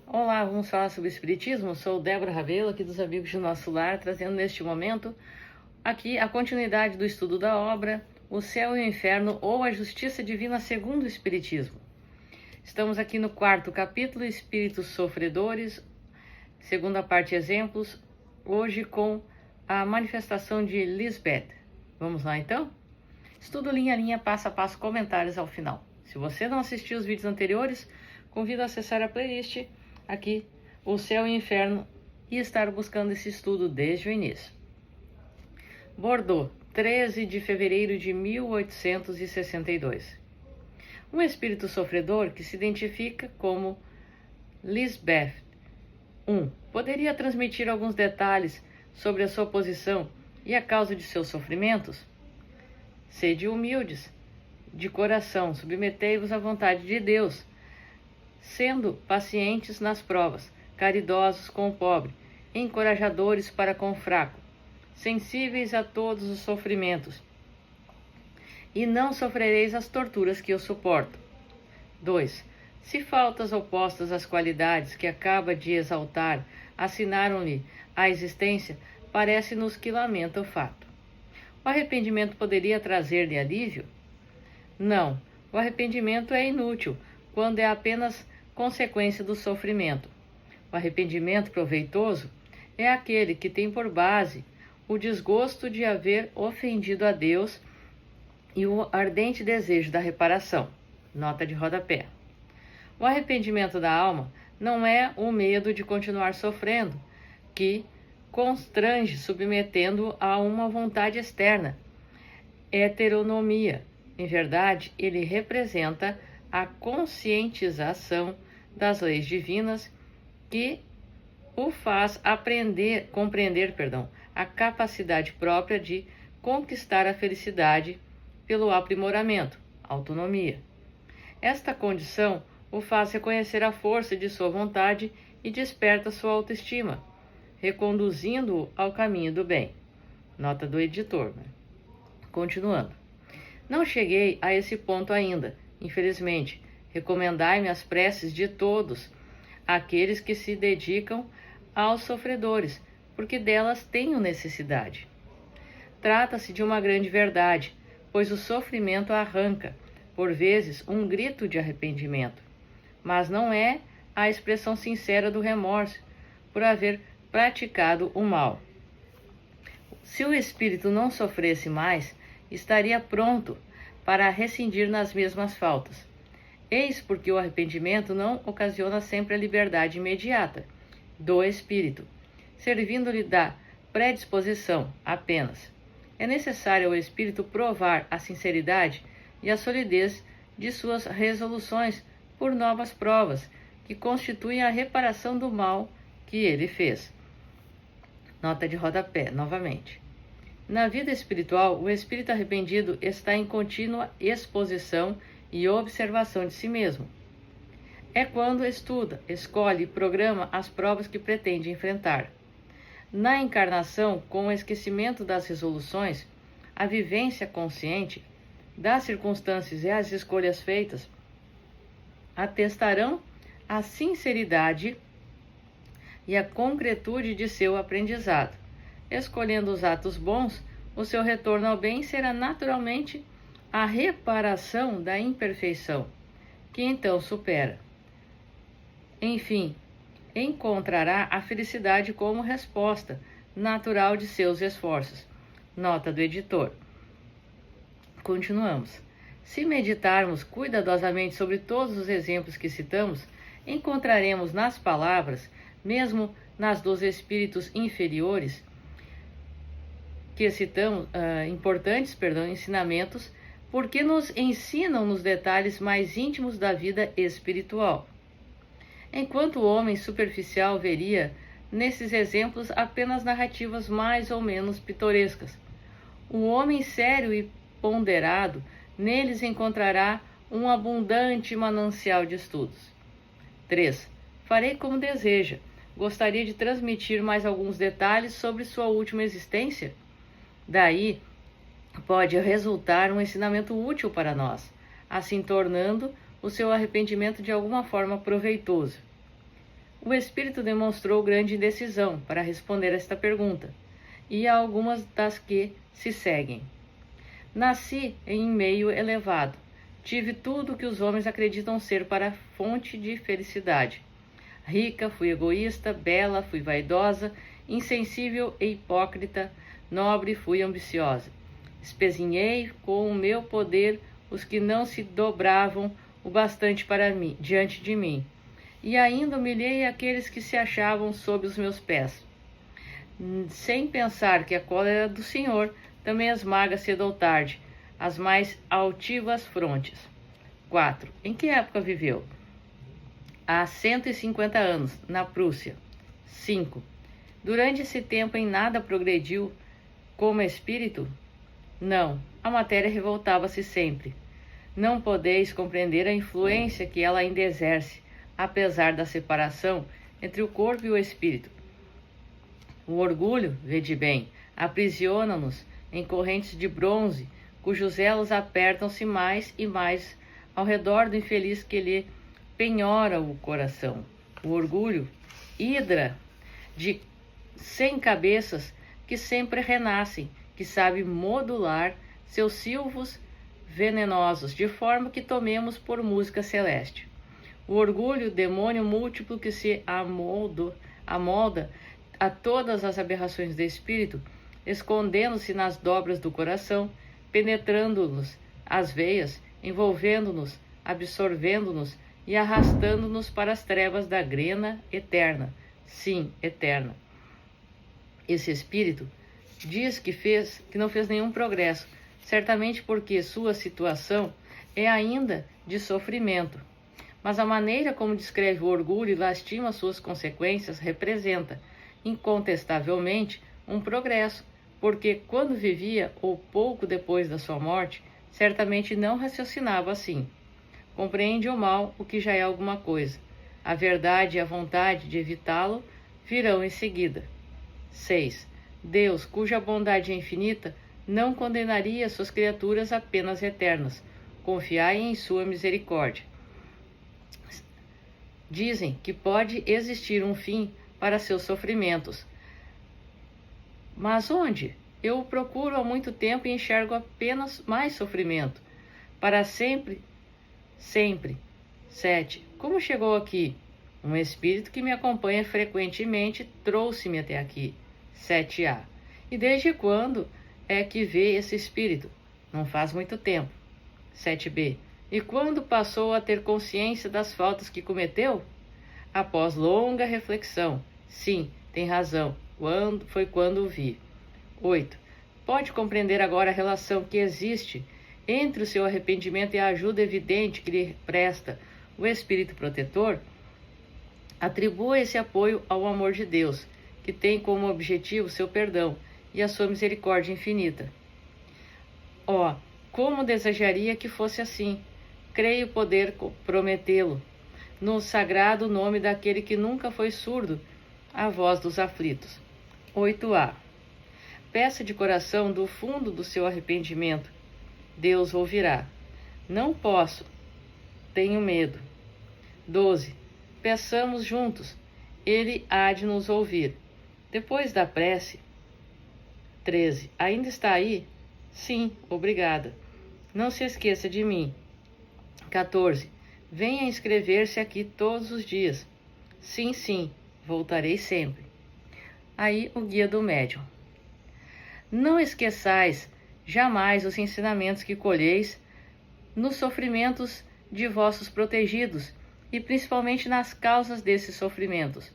Olá, vamos falar sobre Espiritismo? Sou Débora Rabelo, aqui dos Amigos do Nosso Lar, trazendo neste momento aqui a continuidade do estudo da obra O Céu e o Inferno ou a Justiça Divina segundo o Espiritismo. Estamos aqui no quarto capítulo, Espíritos Sofredores, segunda parte, Exemplos, hoje com a manifestação de Lisbeth. Vamos lá então? Estudo linha a linha, passo a passo, comentários ao final. Se você não assistiu os vídeos anteriores, convido a acessar a playlist aqui, O Céu e o Inferno, e estar buscando esse estudo desde o início. Bordeaux, 13 de fevereiro de 1862. Um espírito sofredor que se identifica como Lisbeth. 1. Poderia transmitir alguns detalhes sobre a sua posição e a causa de seus sofrimentos? Sede humildes, de coração, submetei-vos à vontade de Deus, sendo pacientes nas provas, caridosos com o pobre, encorajadores para com o fraco, sensíveis a todos os sofrimentos, e não sofrereis as torturas que eu suporto. 2. Se faltas opostas às qualidades que acaba de exaltar assinaram-lhe a existência, parece-nos que lamenta o fato. O arrependimento poderia trazer-lhe alívio? Não, o arrependimento é inútil quando é apenas consequência do sofrimento. O arrependimento proveitoso é aquele que tem por base o desgosto de haver ofendido a Deus e o ardente desejo da reparação. Nota de rodapé. O arrependimento da alma não é o medo de continuar sofrendo, que constrange submetendo a uma vontade externa, heteronomia. Em verdade, ele representa a conscientização das leis divinas que o faz compreender a capacidade própria de conquistar a felicidade pelo aprimoramento, autonomia. Esta condição o faz reconhecer a força de sua vontade e desperta sua autoestima, reconduzindo-o ao caminho do bem. Nota do editor. Continuando. Não cheguei a esse ponto ainda, infelizmente. Recomendai-me as preces de todos aqueles que se dedicam aos sofredores, porque delas tenho necessidade. Trata-se de uma grande verdade, pois o sofrimento arranca, por vezes, um grito de arrependimento, mas não é a expressão sincera do remorso por haver praticado o mal. Se o espírito não sofresse mais, estaria pronto para rescindir nas mesmas faltas. Eis porque o arrependimento não ocasiona sempre a liberdade imediata do espírito, servindo-lhe da predisposição apenas. É necessário ao espírito provar a sinceridade e a solidez de suas resoluções por novas provas, que constituem a reparação do mal que ele fez. Nota de rodapé, novamente. Na vida espiritual, o espírito arrependido está em contínua exposição e observação de si mesmo. É quando estuda, escolhe e programa as provas que pretende enfrentar. Na encarnação, com o esquecimento das resoluções, a vivência consciente das circunstâncias e as escolhas feitas atestarão a sinceridade e a concretude de seu aprendizado. Escolhendo os atos bons, o seu retorno ao bem será naturalmente a reparação da imperfeição, que então supera. Enfim, encontrará a felicidade como resposta natural de seus esforços. Nota do editor. Continuamos. Se meditarmos cuidadosamente sobre todos os exemplos que citamos, encontraremos nas palavras, mesmo nas dos espíritos inferiores, que citamos, ensinamentos, porque nos ensinam nos detalhes mais íntimos da vida espiritual. Enquanto o homem superficial veria nesses exemplos apenas narrativas mais ou menos pitorescas, o homem sério e ponderado neles encontrará um abundante manancial de estudos. 3. Farei como deseja. Gostaria de transmitir mais alguns detalhes sobre sua última existência? Daí pode resultar um ensinamento útil para nós, assim tornando o seu arrependimento de alguma forma proveitoso. O espírito demonstrou grande indecisão para responder esta pergunta, e a algumas das que se seguem. Nasci em meio elevado. Tive tudo o que os homens acreditam ser para fonte de felicidade. Rica, fui egoísta, bela, fui vaidosa, insensível e hipócrita, nobre, fui ambiciosa. Espezinhei com o meu poder os que não se dobravam o bastante para mim, diante de mim, e ainda humilhei aqueles que se achavam sob os meus pés. Sem pensar que a cólera do Senhor também esmaga cedo ou tarde as mais altivas frontes. 4. Em que época viveu? Há 150 anos, na Prússia. 5. Durante esse tempo em nada progrediu como espírito? Não, a matéria revoltava-se sempre. Não podeis compreender a influência que ela ainda exerce, apesar da separação entre o corpo e o espírito. O orgulho, vede bem, aprisiona-nos em correntes de bronze, cujos elos apertam-se mais e mais ao redor do infeliz que lhe penhora o coração. O orgulho, hidra de 100 cabeças que sempre renascem, que sabe modular seus silvos venenosos, de forma que tomemos por música celeste. O orgulho, demônio múltiplo que se amolda a todas as aberrações do espírito, escondendo-se nas dobras do coração, penetrando-nos as veias, envolvendo-nos, absorvendo-nos e arrastando-nos para as trevas da grena eterna. Sim, eterna. Esse espírito diz que não fez nenhum progresso, certamente porque sua situação é ainda de sofrimento. Mas a maneira como descreve o orgulho e lastima suas consequências representa, incontestavelmente, um progresso, porque quando vivia, ou pouco depois da sua morte, certamente não raciocinava assim. Compreende o mal, o que já é alguma coisa. A verdade e a vontade de evitá-lo virão em seguida. 6. Deus, cuja bondade é infinita, não condenaria suas criaturas a penas eternas. Confiai em sua misericórdia. Dizem que pode existir um fim para seus sofrimentos. Mas onde? Eu o procuro há muito tempo e enxergo apenas mais sofrimento. Para sempre, sempre. 7. Como chegou aqui? Um espírito que me acompanha frequentemente trouxe-me até aqui. 7a. E desde quando é que vê esse espírito? Não faz muito tempo. 7b. E quando passou a ter consciência das faltas que cometeu? Após longa reflexão. Sim, tem razão. Foi quando o vi. 8. Pode compreender agora a relação que existe entre o seu arrependimento e a ajuda evidente que lhe presta o Espírito Protetor? Atribua esse apoio ao amor de Deus, que tem como objetivo seu perdão e a sua misericórdia infinita. Como desejaria que fosse assim! Creio poder prometê-lo, no sagrado nome daquele que nunca foi surdo à voz dos aflitos. 8a. Peça de coração do fundo do seu arrependimento. Deus ouvirá. Não posso. Tenho medo. 12. Peçamos juntos. Ele há de nos ouvir. Depois da prece. 13. Ainda está aí? Sim, obrigada. Não se esqueça de mim. 14. Venha inscrever-se aqui todos os dias. Sim, sim, voltarei sempre. Aí o guia do médium. Não esqueçais jamais os ensinamentos que colheis nos sofrimentos de vossos protegidos e principalmente nas causas desses sofrimentos,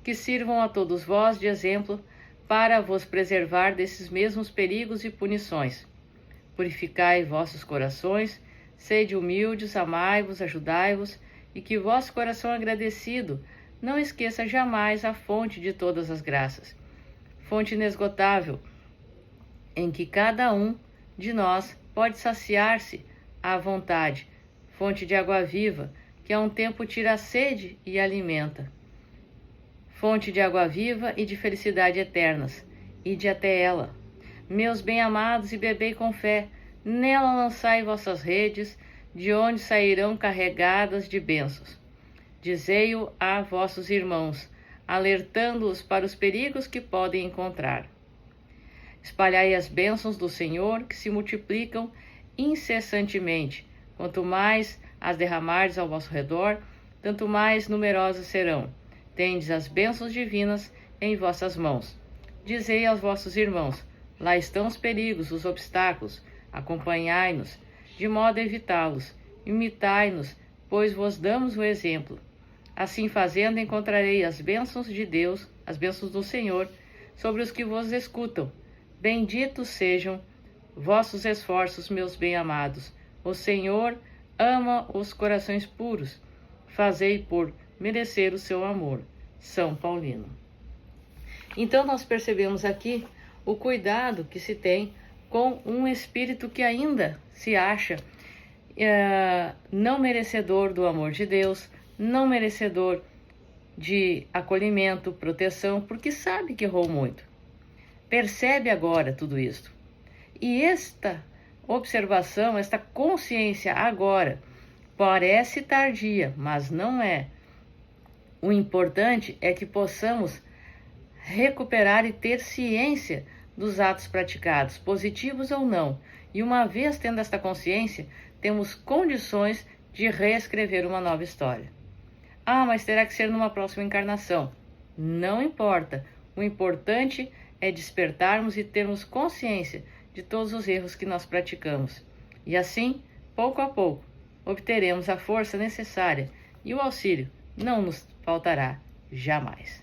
que sirvam a todos vós de exemplo para vos preservar desses mesmos perigos e punições. Purificai vossos corações, sede humildes, amai-vos, ajudai-vos, e que vosso coração agradecido não esqueça jamais a fonte de todas as graças, fonte inesgotável, em que cada um de nós pode saciar-se à vontade, fonte de água viva, que a um tempo tira a sede e alimenta. Fonte de água viva e de felicidade eternas, ide até ela. Meus bem-amados, e bebei com fé, nela lançai vossas redes, de onde sairão carregadas de bênçãos. Dizei-o a vossos irmãos, alertando-os para os perigos que podem encontrar. Espalhai as bênçãos do Senhor, que se multiplicam incessantemente. Quanto mais as derramardes ao vosso redor, tanto mais numerosas serão. Tendes as bênçãos divinas em vossas mãos. Dizei aos vossos irmãos, lá estão os perigos, os obstáculos. Acompanhai-nos, de modo a evitá-los. Imitai-nos, pois vos damos o exemplo. Assim fazendo, encontrarei as bênçãos de Deus, as bênçãos do Senhor, sobre os que vos escutam. Benditos sejam vossos esforços, meus bem-amados. O Senhor ama os corações puros. Fazei por merecer o seu amor. São Paulino. Então nós percebemos aqui o cuidado que se tem com um espírito que ainda se acha não merecedor do amor de Deus, não merecedor de acolhimento, proteção, porque sabe que errou muito. Percebe agora tudo isso. E esta observação, esta consciência agora, parece tardia, mas não é. O importante é que possamos recuperar e ter ciência dos atos praticados, positivos ou não. E uma vez tendo esta consciência, temos condições de reescrever uma nova história. Ah, mas terá que ser numa próxima encarnação. Não importa. O importante é despertarmos e termos consciência de todos os erros que nós praticamos. E assim, pouco a pouco, obteremos a força necessária e o auxílio não nos faltará jamais.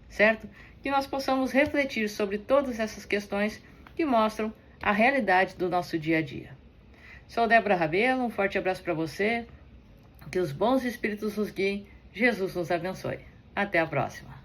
Certo? Que nós possamos refletir sobre todas essas questões que mostram a realidade do nosso dia a dia. Sou Débora Rabelo, um forte abraço para você, que os bons espíritos nos guiem, Jesus nos abençoe. Até a próxima.